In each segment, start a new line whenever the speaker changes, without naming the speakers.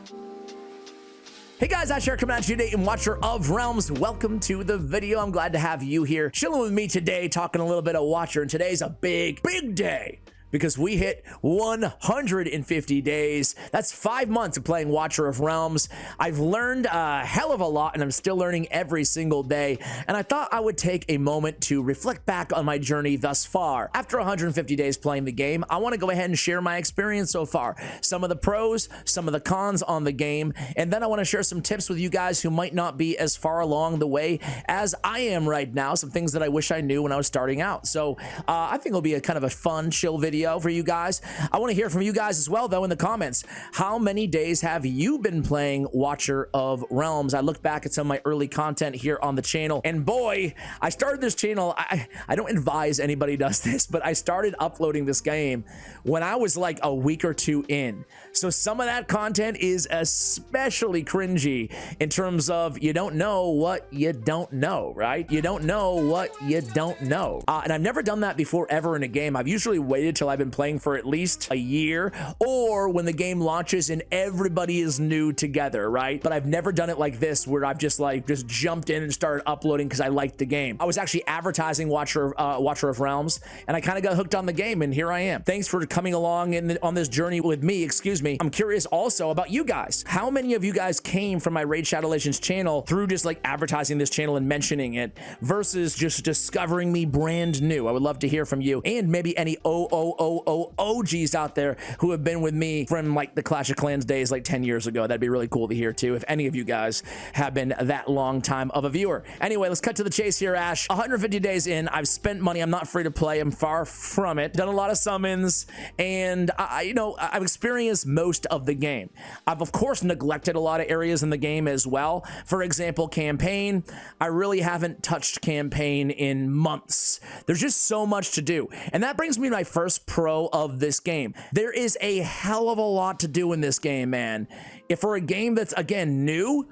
Hey guys, Ash here coming at you today, and Watcher of Realms. Welcome to the video. I'm glad to have you here chilling with me today, talking a little bit of Watcher. And today's a big day because we hit 150 days. That's 5 months of playing Watcher of Realms. I've learned a hell of a lot, and I'm still learning every single day. And I thought I would take a moment to reflect back on my journey thus far. After 150 days playing the game, I want to go ahead and share my experience so far. Some of the pros, some of the cons on the game, and then I want to share some tips with you guys who might not be as far along the way as I am right now. Some things that I wish I knew when I was starting out. So I think it'll be a kind of a fun, chill video for you guys. I want to hear from you guys as well, though, in the comments. How many days have you been playing Watcher of Realms? I looked back at some of my early content here on the channel, and boy, I started this channel. I don't advise anybody does this, but I started uploading this game when I was like a week or two in. So some of that content is especially cringy in terms of you don't know what you don't know, right? You don't know what you don't know. And I've never done that before ever in a game. I've usually waited till I've been playing for at least a year, or when the game launches and everybody is new together, right? But I've never done it like this, where I've just jumped in and started uploading because I liked the game. I was actually advertising Watcher of Realms, and I kind of got hooked on the game, and here I am. Thanks for coming along on this journey with me. Excuse me. I'm curious also about you guys. How many of you guys came from my Raid Shadow Legends channel through just like advertising this channel and mentioning it versus just discovering me brand new? I would love to hear from you, and maybe any OGs out there who have been with me from like the Clash of Clans days like 10 years ago. That'd be really cool to hear too, if any of you guys have been that long time of a viewer. Anyway, let's cut to the chase here, Ash. 150 days in, I've spent money. I'm not free to play. I'm far from it. Done a lot of summons, and I've experienced most of the game. I've of course neglected a lot of areas in the game as well. For example, campaign. I really haven't touched campaign in months. There's just so much to do, and that brings me to my first pro of this game. There is a hell of a lot to do in this game, man. If for a game that's, again, new,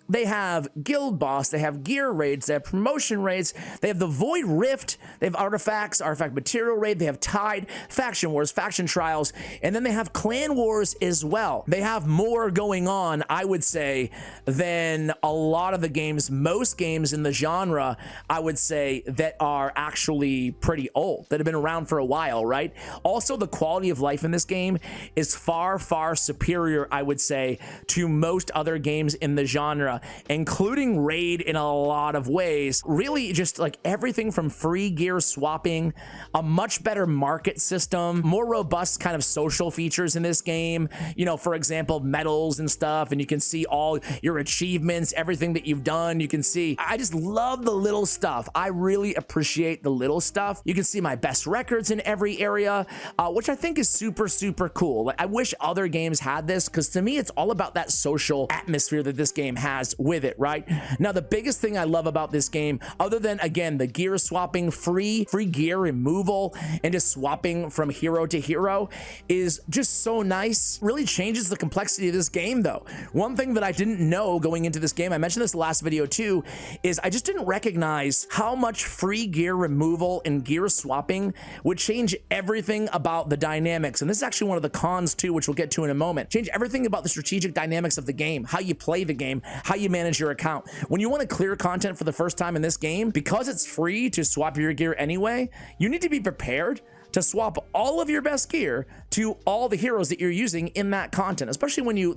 they have guild boss, they have gear raids, they have promotion raids, they have the Void Rift, they have artifacts, artifact material raid, they have Tide, faction wars, faction trials, and then they have clan wars as well. They have more going on, I would say, than a lot of the games, most games in the genre, I would say, that are actually pretty old, that have been around for a while, right? Also, the quality of life in this game is far, far superior, I would say, to most other games in the genre, including Raid in a lot of ways. Really just like everything from free gear swapping, a much better market system, more robust kind of social features in this game. You know, for example, medals and stuff, and you can see all your achievements, everything that you've done. You can see, I just love the little stuff. I really appreciate the little stuff. You can see my best records in every area, which I think is super, super cool. Like, I wish other games had this, because to me, it's all about that social atmosphere that this game has with it, right? Now, the biggest thing I love about this game, other than, again, the gear swapping, free gear removal, and just swapping from hero to hero, is just so nice. Really changes the complexity of this game, though. One thing that I didn't know going into this game, I mentioned this last video too, is I just didn't recognize how much free gear removal and gear swapping would change everything about the dynamics. And this is actually one of the cons too, which we'll get to in a moment. Change everything about the strategic dynamics of the game, how you play the game, how you manage your account. When you want to clear content for the first time in this game, because it's free to swap your gear anyway, you need to be prepared to swap all of your best gear to all the heroes that you're using in that content, especially when you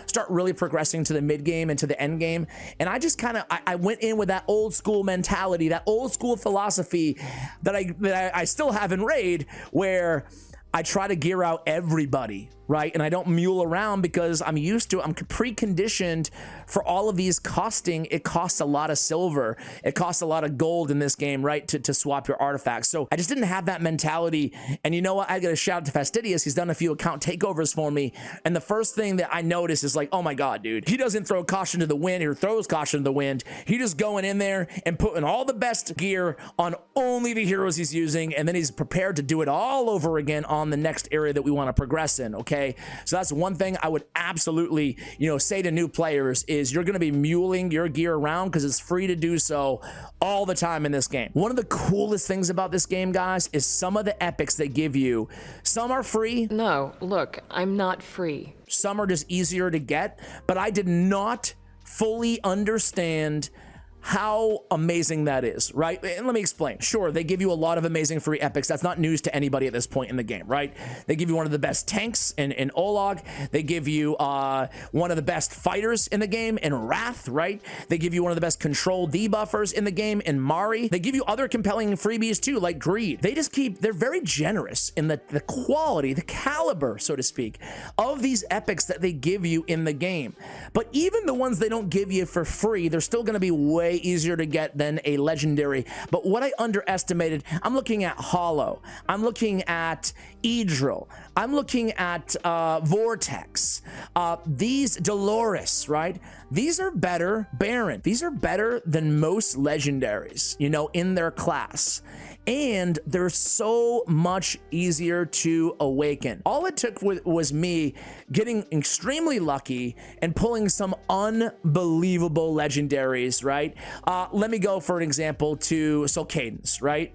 start really progressing to the mid game and to the end game. And I just kind of I went in with that old school mentality, that old school philosophy that I still have in Raid, where I try to gear out everybody, right? And I don't mule around because I'm used to it. I'm preconditioned for all of these costing. It costs a lot of silver. It costs a lot of gold in this game, right? To swap your artifacts. So I just didn't have that mentality. And you know what? I got a shout out to Fastidious. He's done a few account takeovers for me. And the first thing that I noticed is like, oh my God, dude, he doesn't throw caution to the wind or throws caution to the wind. He just going in there and putting all the best gear on only the heroes he's using. And then he's prepared to do it all over again on the next area that we want to progress in, okay? So that's one thing I would absolutely, say to new players is you're going to be muling your gear around because it's free to do so all the time in this game. One of the coolest things about this game, guys, is some of the epics they give you. Some are free.
No, look, I'm not free.
Some are just easier to get, but I did not fully understand how amazing that is, right? And let me explain. Sure, they give you a lot of amazing free epics. That's not news to anybody at this point in the game, right? They give you one of the best tanks in Olog. They give you one of the best fighters in the game in Wrath, right? They give you one of the best control debuffers in the game in Mari. They give you other compelling freebies too, like Greed. They just they're very generous in the quality, the caliber, so to speak, of these epics that they give you in the game. But even the ones they don't give you for free, they're still going to be way easier to get than a legendary. But what I underestimated, I'm looking at Hollow, I'm looking at Idril, I'm looking at Vortex, these Dolores, right? These are better, Baron, these are better than most legendaries, in their class. And they're so much easier to awaken. All it took was me getting extremely lucky and pulling some unbelievable legendaries, right? Let me go, for an example, to Soul Cadence, right?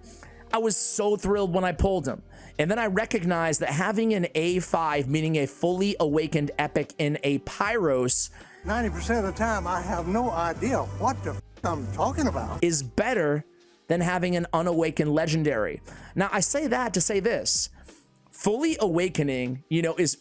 I was so thrilled when I pulled him. And then I recognized that having an A5, meaning a fully awakened epic in a Pyros,
90% of the time, I have no idea what the f I'm talking about,
is better than having an unawakened legendary. Now, I say that to say this. Fully awakening, is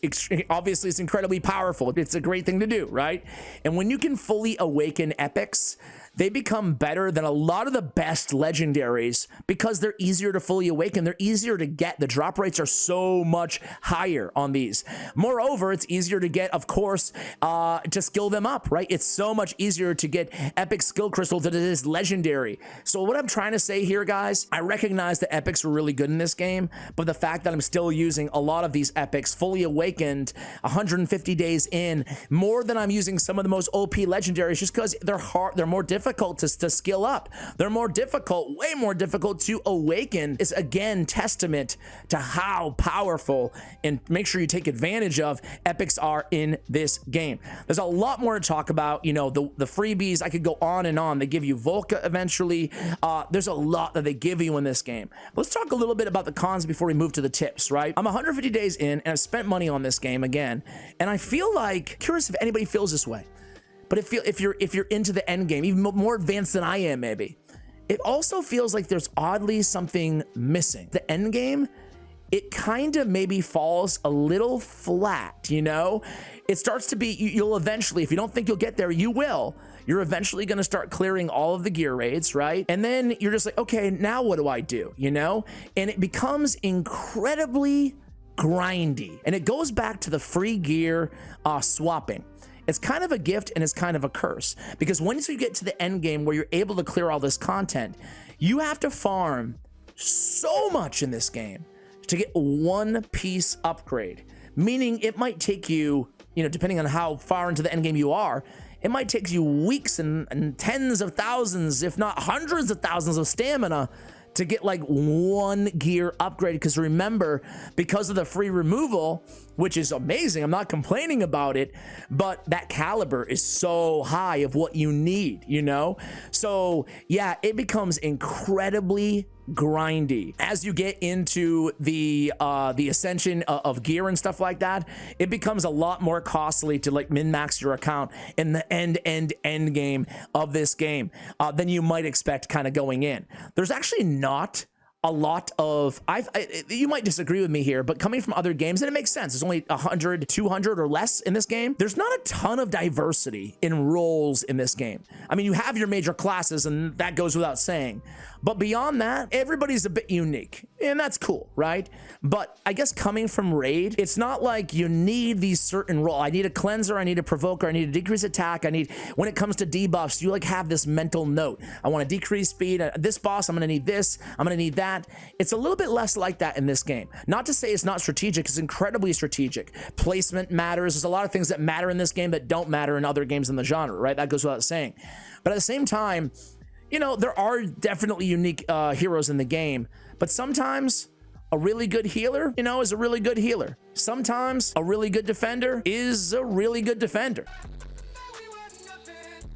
obviously it's incredibly powerful. It's a great thing to do, right? And when you can fully awaken epics, they become better than a lot of the best legendaries because they're easier to fully awaken. They're easier to get. The drop rates are so much higher on these. Moreover, it's easier to get, of course, to skill them up, right? It's so much easier to get epic skill crystals than it is legendary. So what I'm trying to say here, guys, I recognize that epics were really good in this game, but the fact that I'm still using a lot of these epics fully awakened 150 days in, more than I'm using some of the most OP legendaries, just because they're more difficult to skill up. They're more difficult, way more difficult to awaken. Is again testament to how powerful, and make sure you take advantage of, epics are in this game. There's a lot more to talk about. The freebies, I could go on and on. They give you Volca eventually. There's a lot that they give you in this game. But let's talk a little bit about the cons before we move to the tips, right? I'm 150 days in and I've spent money on this game again, and I feel like, curious if anybody feels this way, but if you're into the end game, even more advanced than I am, maybe, it also feels like there's oddly something missing. The end game, it kind of maybe falls a little flat, It starts to be, you'll eventually, if you don't think you'll get there, you will. You're eventually going to start clearing all of the gear raids, right? And then you're just like, okay, now what do I do, And it becomes incredibly grindy. And it goes back to the free gear swapping. It's kind of a gift and it's kind of a curse, because once you get to the end game where you're able to clear all this content, you have to farm so much in this game to get one piece upgrade, meaning it might take you, depending on how far into the end game you are, it might take you weeks and tens of thousands, if not hundreds of thousands of stamina to get like one gear upgrade. Because remember, because of the free removal, which is amazing, I'm not complaining about it, but that caliber is so high of what you need, So yeah, it becomes incredibly grindy as you get into the ascension of gear and stuff like that. It becomes a lot more costly to like min-max your account in the end game of this game than you might expect kind of going in. There's actually not a lot of, you might disagree with me here, but coming from other games, and it makes sense, there's only 100, 200 or less in this game. There's not a ton of diversity in roles in this game. I mean, you have your major classes, and that goes without saying. But beyond that, everybody's a bit unique, and that's cool, right? But I guess coming from Raid, it's not like you need these certain roles. I need a cleanser, I need a provoker, I need a decrease attack, when it comes to debuffs, you like have this mental note. I want to decrease speed. This boss, I'm going to need this, I'm going to need that. It's a little bit less like that in this game. Not to say it's not strategic, it's incredibly strategic. Placement matters. There's a lot of things that matter in this game that don't matter in other games in the genre, right? That goes without saying. But at the same time, there are definitely unique heroes in the game, but sometimes a really good healer, you know, is a really good healer. Sometimes a really good defender is a really good defender.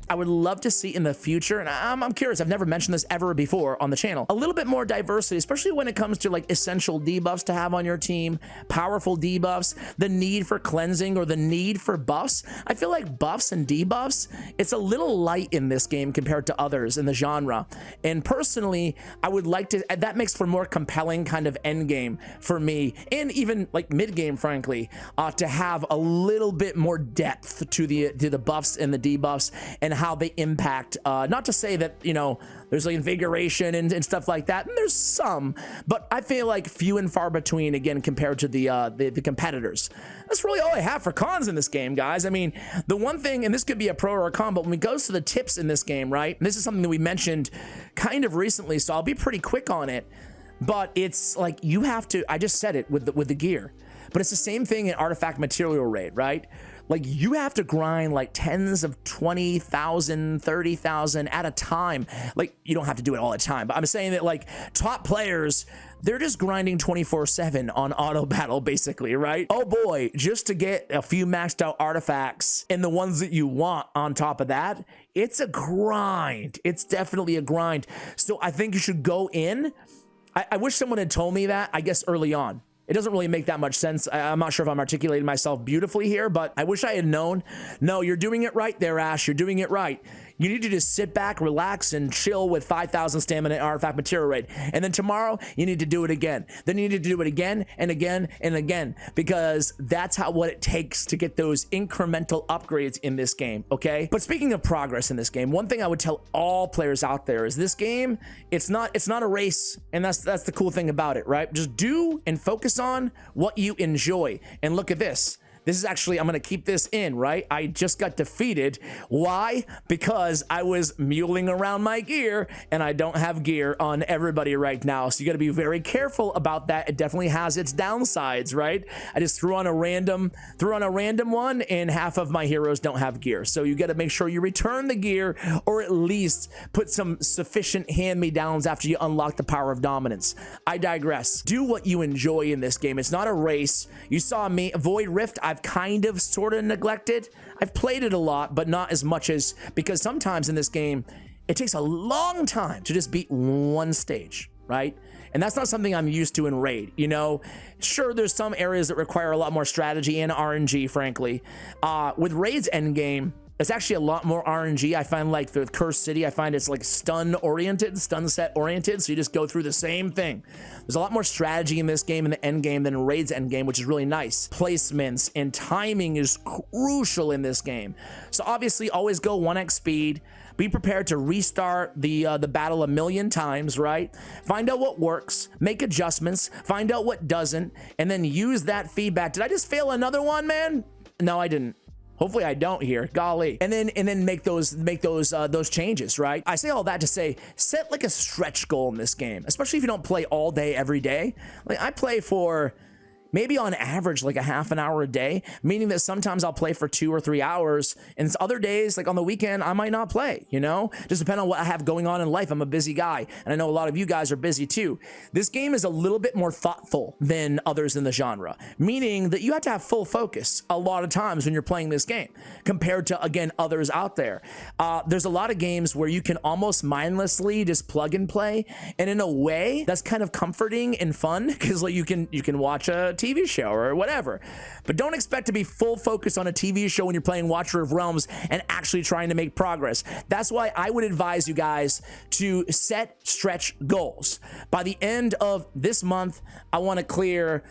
I would love to see in the future, and I'm curious, I've never mentioned this ever before on the channel, a little bit more diversity, especially when it comes to like essential debuffs to have on your team, powerful debuffs, the need for cleansing or the need for buffs. I feel like buffs and debuffs, it's a little light in this game compared to others in the genre. And personally, I would like to, that makes for more compelling kind of end game for me, and even like mid game, frankly, to have a little bit more depth to the buffs and the debuffs and how they impact, not to say that, you know, there's like invigoration and stuff like that, and there's some, but I feel like few and far between, again, compared to the competitors. That's really all I have for cons in this game, guys. I mean, the one thing, and this could be a pro or a con, but when it goes to the tips in this game, right, and this is something that we mentioned kind of recently, so I'll be pretty quick on it, but it's like you have to, I just said it with the gear, but it's the same thing in Artifact Material Raid, right? Like you have to grind like tens of 20,000, 30,000 at a time. Like you don't have to do it all the time, but I'm saying that like top players, they're just grinding 24/7 on auto battle basically, right? Oh boy, just to get a few maxed out artifacts and the ones that you want on top of that, it's a grind. It's definitely a grind. So I think you should go in. I wish someone had told me that, I guess, early on. It doesn't really make that much sense. I'm not sure if I'm articulating myself beautifully here, but I wish I had known. No, you're doing it right there, Ash. You're doing it right. You need to just sit back, relax, and chill with 5,000 stamina and Artifact Material Raid. And then tomorrow, you need to do it again. Then you need to do it again and again and again, because that's what it takes to get those incremental upgrades in this game, okay? But speaking of progress in this game, one thing I would tell all players out there is this game, it's not a race, and that's the cool thing about it, right? Just do and focus on what you enjoy. And look at this. This is actually, I'm going to keep this in, right? I just got defeated. Why? Because I was muling around my gear and I don't have gear on everybody right now. So you got to be very careful about that. It definitely has its downsides, right? I just threw on a random one and half of my heroes don't have gear. So you got to make sure you return the gear or at least put some sufficient hand-me-downs after you unlock the power of dominance. I digress. Do what you enjoy in this game. It's not a race. You saw me, Void Rift, I've kind of sort of neglected. I've played it a lot, but not as much as, because sometimes in this game, it takes a long time to just beat one stage, right? And that's not something I'm used to in Raid, you know? Sure, there's some areas that require a lot more strategy and RNG, frankly. With Raid's endgame, it's actually a lot more RNG. I find like the Cursed City, I find it's like stun set oriented. So you just go through the same thing. There's a lot more strategy in this game in the end game than in Raid's end game, which is really nice. Placements and timing is crucial in this game. So obviously always go 1x speed. Be prepared to restart the battle a million times, right? Find out what works, make adjustments, find out what doesn't, and then use that feedback. Did I just fail another one, man? No, I didn't. Hopefully I don't here, golly. And then make those changes, right? I say all that to say, set like a stretch goal in this game, especially if you don't play all day, every day. Like I play for maybe on average like a half an hour a day, meaning that sometimes I'll play for 2 or 3 hours, and other days, like on the weekend, I might not play, you know? Just depending on what I have going on in life. I'm a busy guy, and I know a lot of you guys are busy too. This game is a little bit more thoughtful than others in the genre, meaning that you have to have full focus a lot of times when you're playing this game, compared to, again, others out there. There's a lot of games where you can almost mindlessly just plug and play, and in a way, that's kind of comforting and fun, because like you can watch a TV show or whatever, but don't expect to be full focus on a TV show when you're playing Watcher of Realms and actually trying to make progress. That's why I would advise you guys to set stretch goals. By the end of this month, I want to clear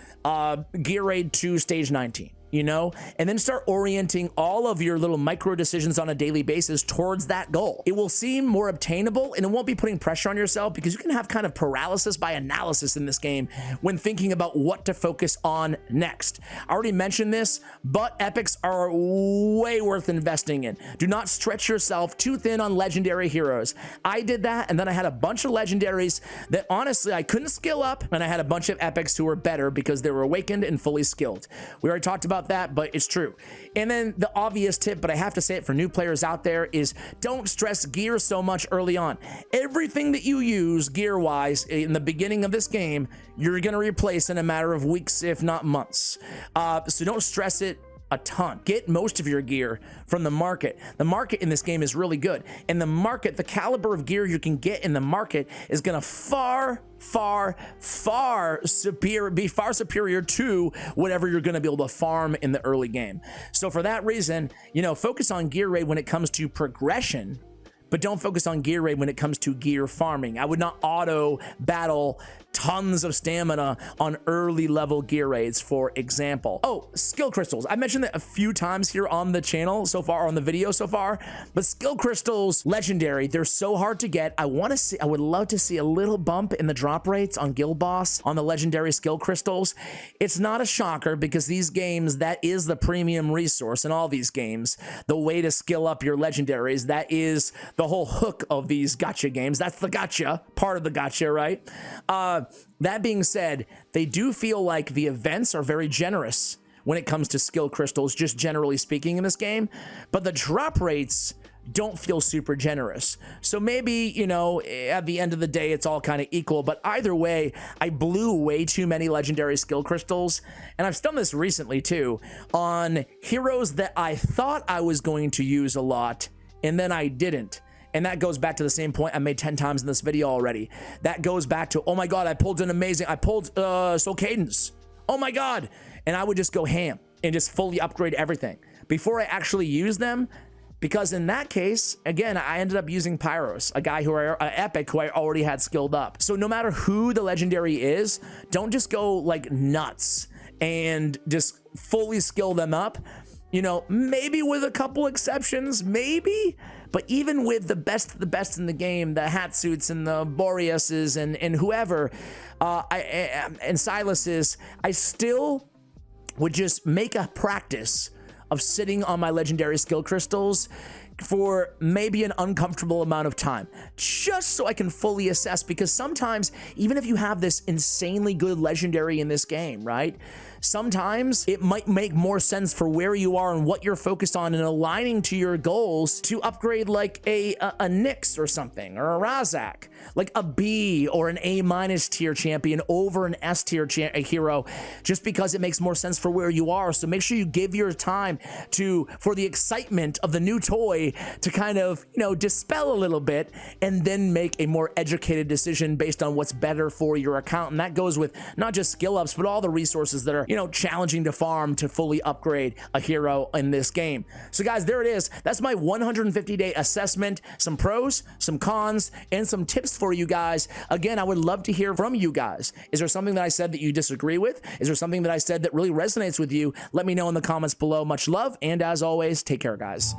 Gear Raid 2 Stage 19. You know, and then start orienting all of your little micro decisions on a daily basis towards that goal. It will seem more obtainable, and it won't be putting pressure on yourself, because you can have kind of paralysis by analysis in this game when thinking about what to focus on next. I already mentioned this, but epics are way worth investing in. Do not stretch yourself too thin on legendary heroes. I did that, and then I had a bunch of legendaries that honestly I couldn't skill up, and I had a bunch of epics who were better because they were awakened and fully skilled. We already talked about about that, but it's true. And then the obvious tip, but I have to say it for new players out there, is don't stress gear so much early on. Everything that you use gear-wise in the beginning of this game, you're going to replace in a matter of weeks, if not months. So don't stress it a ton. Get most of your gear from the market. The market in this game is really good. And the market, the caliber of gear you can get in the market is going to be far superior to whatever you're going to be able to farm in the early game. So for that reason, you know, focus on gear raid when it comes to progression, but don't focus on gear raid when it comes to gear farming. I would not auto battle tons of stamina on early level gear raids, for example. Oh, skill crystals. I mentioned that a few times here on the channel so far, on the video so far, but skill crystals, legendary, they're so hard to get. I would love to see a little bump in the drop rates on Guild Boss on the legendary skill crystals. It's not a shocker because these games, that is the premium resource in all these games. The way to skill up your legendaries, that is the whole hook of these gacha games. That's the gacha, part of the gacha, right? That being said, they do feel like the events are very generous when it comes to skill crystals, just generally speaking in this game, but the drop rates don't feel super generous. So maybe, you know, at the end of the day, it's all kind of equal, but either way, I blew way too many legendary skill crystals, and I've done this recently too, on heroes that I thought I was going to use a lot, and then I didn't. And that goes back to the same point I made 10 times in this video already. That goes back to, oh my God, I pulled Soul Cadence. Oh my God. And I would just go ham and just fully upgrade everything before I actually use them. Because in that case, again, I ended up using Pyros, a guy Epic who I already had skilled up. So no matter who the legendary is, don't just go like nuts and just fully skill them up. You know, maybe with a couple exceptions, maybe. But even with the best in the game, the Hatsuits and the Boreases and whoever, and Silases, I still would just make a practice of sitting on my legendary skill crystals for maybe an uncomfortable amount of time, just so I can fully assess, because sometimes, even if you have this insanely good legendary in this game, right? Sometimes it might make more sense for where you are and what you're focused on and aligning to your goals to upgrade like a Nyx or something, or a Razak, like a B or an A- tier champion over an S tier hero, just because it makes more sense for where you are. So make sure you give your time for the excitement of the new toy to kind of, you know, dispel a little bit, and then make a more educated decision based on what's better for your account. And that goes with not just skill ups, but all the resources that are, you know, challenging to farm to fully upgrade a hero in this game. So guys, there it is. That's my 150-day assessment, some pros, some cons, and some tips for you guys. Again, I would love to hear from you guys. Is there something that I said that you disagree with? Is there something that I said that really resonates with you? Let me know in the comments below. Much love, and as always, take care, guys.